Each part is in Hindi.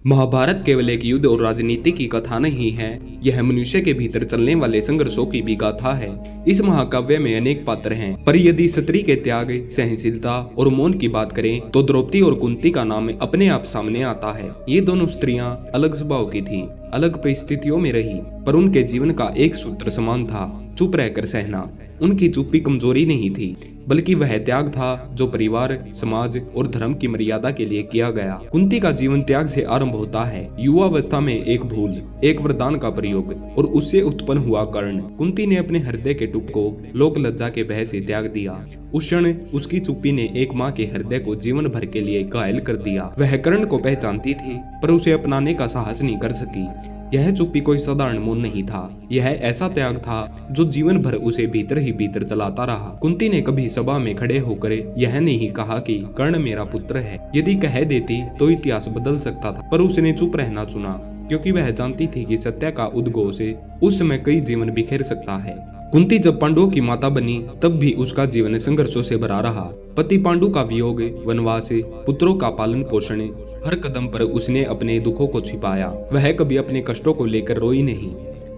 महाभारत केवल एक युद्ध और राजनीति की कथा नहीं है, यह मनुष्य के भीतर चलने वाले संघर्षों की भी गाथा है। इस महाकाव्य में अनेक पात्र हैं, पर यदि स्त्री के त्याग, सहनशीलता और मौन की बात करें तो द्रौपदी और कुंती का नाम अपने आप सामने आता है। ये दोनों स्त्रियां अलग स्वभाव की थी, अलग परिस्थितियों में रही, पर उनके जीवन का एक सूत्र समान था, चुप रहकर सहना। उनकी चुप्पी कमजोरी नहीं थी, बल्कि वह त्याग था जो परिवार, समाज और धर्म की मर्यादा के लिए किया गया। कुंती का जीवन त्याग से आरंभ होता है। युवावस्था में एक भूल, एक वरदान का प्रयोग और उससे उत्पन्न हुआ कर्ण। कुंती ने अपने हृदय के टुक को लोक लज्जा के भय से त्याग दिया। उस क्षण उसकी चुप्पी ने एक माँ के हृदय को जीवन भर के लिए घायल कर दिया। वह कर्ण को पहचानती थी, पर उसे अपनाने का साहस नहीं कर सकी। यह चुप्पी कोई साधारण मौन नहीं था, यह ऐसा त्याग था जो जीवन भर उसे भीतर ही भीतर चलाता रहा। कुंती ने कभी सभा में खड़े होकर यह नहीं कहा कि कर्ण मेरा पुत्र है। यदि कह देती तो इतिहास बदल सकता था, पर उसने चुप रहना चुना, क्योंकि वह जानती थी कि सत्य का उद्गोह से उस समय कई जीवन बिखेर सकता है। कुंती जब पांडवों की माता बनी तब भी उसका जीवन संघर्षों से भरा रहा। पति पांडु का वियोग, वनवास, पुत्रों का पालन पोषण, हर कदम पर उसने अपने दुखों को छिपाया। वह कभी अपने कष्टों को लेकर रोई नहीं,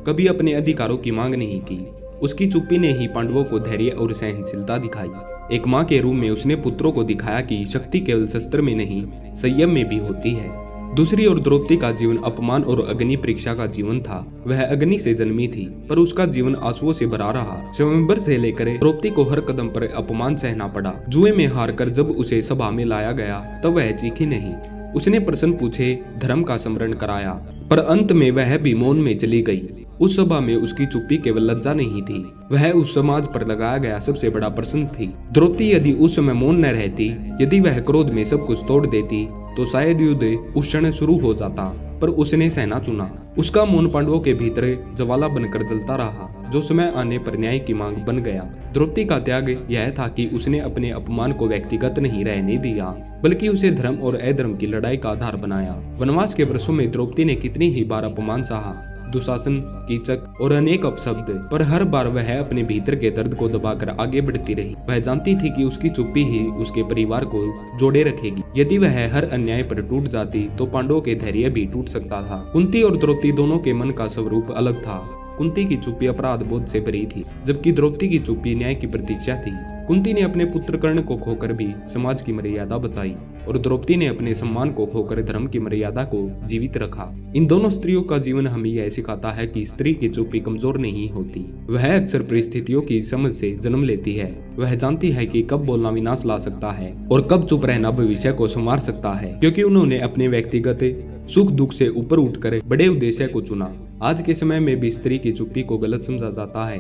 कभी अपने अधिकारों की मांग नहीं की। उसकी चुप्पी ने ही पांडवों को धैर्य और सहनशीलता दिखाई। एक माँ के रूप में उसने पुत्रों को दिखाया कि शक्ति केवल शस्त्र में नहीं, संयम में भी होती है। दूसरी ओर द्रौपदी का जीवन अपमान और अग्नि परीक्षा का जीवन था। वह अग्नि से जन्मी थी, पर उसका जीवन आंसुओं से भरा रहा। स्वयंवर से लेकर द्रौपदी को हर कदम पर अपमान सहना पड़ा। जुए में हारकर जब उसे सभा में लाया गया तब वह चीखी नहीं। उसने प्रश्न पूछे, धर्म का स्मरण कराया, पर अंत में वह भी मौन में चली गई। उस सभा में उसकी चुप्पी केवल लज्जा नहीं थी, वह उस समाज पर लगाया गया सबसे बड़ा प्रश्न थी। द्रौपदी यदि उस समय मौन न रहती, यदि वह क्रोध में सब कुछ तोड़ देती, तो शायद युद्ध उस क्षण शुरू हो जाता, पर उसने सहना चुना। उसका मौन पांडवों के भीतर ज्वाला बनकर जलता रहा, जो समय आने पर न्याय की मांग बन गया। द्रौपदी का त्याग यह था कि उसने अपने अपमान को व्यक्तिगत नहीं रहने दिया, बल्कि उसे धर्म और अधर्म की लड़ाई का आधार बनाया। वनवास के वर्षों में द्रौपदी ने कितनी ही बार अपमान सहा, दुशासन, कीचक और अनेक अपशब्द, पर हर बार वह अपने भीतर के दर्द को दबाकर आगे बढ़ती रही। वह जानती थी कि उसकी चुप्पी ही उसके परिवार को जोड़े रखेगी। यदि वह हर अन्याय पर टूट जाती तो पांडवों के धैर्य भी टूट सकता था। कुंती और द्रौपदी दोनों के मन का स्वरूप अलग था। कुंती की चुप्पी अपराध बोध से भरी थी, जबकि द्रौपदी की चुप्पी न्याय की प्रतीक्षा थी। कुंती ने अपने पुत्र कर्ण को खोकर भी समाज की मर्यादा बचाई, और द्रौपदी ने अपने सम्मान को खोकर धर्म की मर्यादा को जीवित रखा। इन दोनों स्त्रियों का जीवन हमें यह सिखाता है कि स्त्री की चुप्पी कमजोर नहीं होती, वह अक्सर परिस्थितियों की समझ से जन्म लेती है। वह जानती है कि कब बोलना विनाश ला सकता है और कब चुप रहना भविष्य को संवार सकता है, क्योंकि उन्होंने अपने व्यक्तिगत सुख दुख से ऊपर उठकर बड़े उद्देश्य को चुना। आज के समय में भी स्त्री की चुप्पी को गलत समझा जाता है।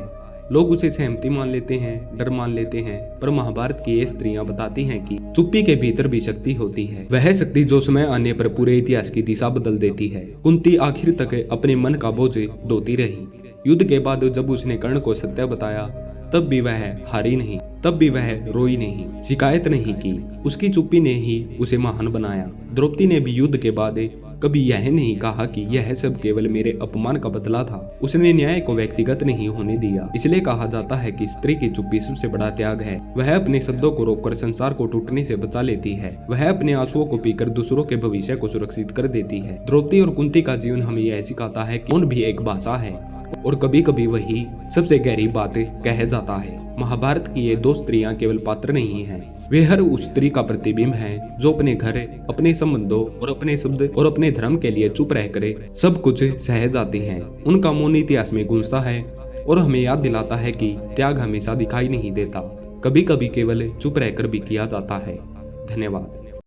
लोग उसे सहमति मान लेते हैं, डर मान लेते हैं, पर महाभारत की ये स्त्रियां बताती हैं कि चुप्पी के भीतर भी शक्ति होती है। वह शक्ति जो समय आने पर पूरे इतिहास की दिशा बदल देती है। कुंती आखिर तक अपने मन का बोझ ढोती रही। युद्ध के बाद जब उसने कर्ण को सत्य बताया तब भी वह हारी नहीं, तब भी वह रोई नहीं, शिकायत नहीं की। उसकी चुप्पी ने ही उसे महान बनाया। द्रौपदी ने भी युद्ध के बाद कभी यह नहीं कहा कि यह सब केवल मेरे अपमान का बदला था। उसने न्याय को व्यक्तिगत नहीं होने दिया। इसलिए कहा जाता है कि स्त्री की चुप्पी सबसे बड़ा त्याग है। वह अपने शब्दों को रोककर संसार को टूटने से बचा लेती है। वह अपने आंसुओं को पीकर दूसरों के भविष्य को सुरक्षित कर देती है। द्रौपदी और कुंती का जीवन हमें यह सिखाता है कि मौन भी एक भाषा है, और कभी कभी वही सबसे गहरी बात कह जाता है। महाभारत की ये दो स्त्रियां केवल पात्र नहीं हैं, वे हर उस स्त्री का प्रतिबिंब हैं जो अपने घर, अपने संबंधों और अपने शब्द और अपने धर्म के लिए चुप रहकर सब कुछ सह जाती हैं। उनका मौन इतिहास में गूंजता है और हमें याद दिलाता है कि त्याग हमेशा दिखाई नहीं देता, कभी कभी केवल चुप रहकर भी किया जाता है। धन्यवाद।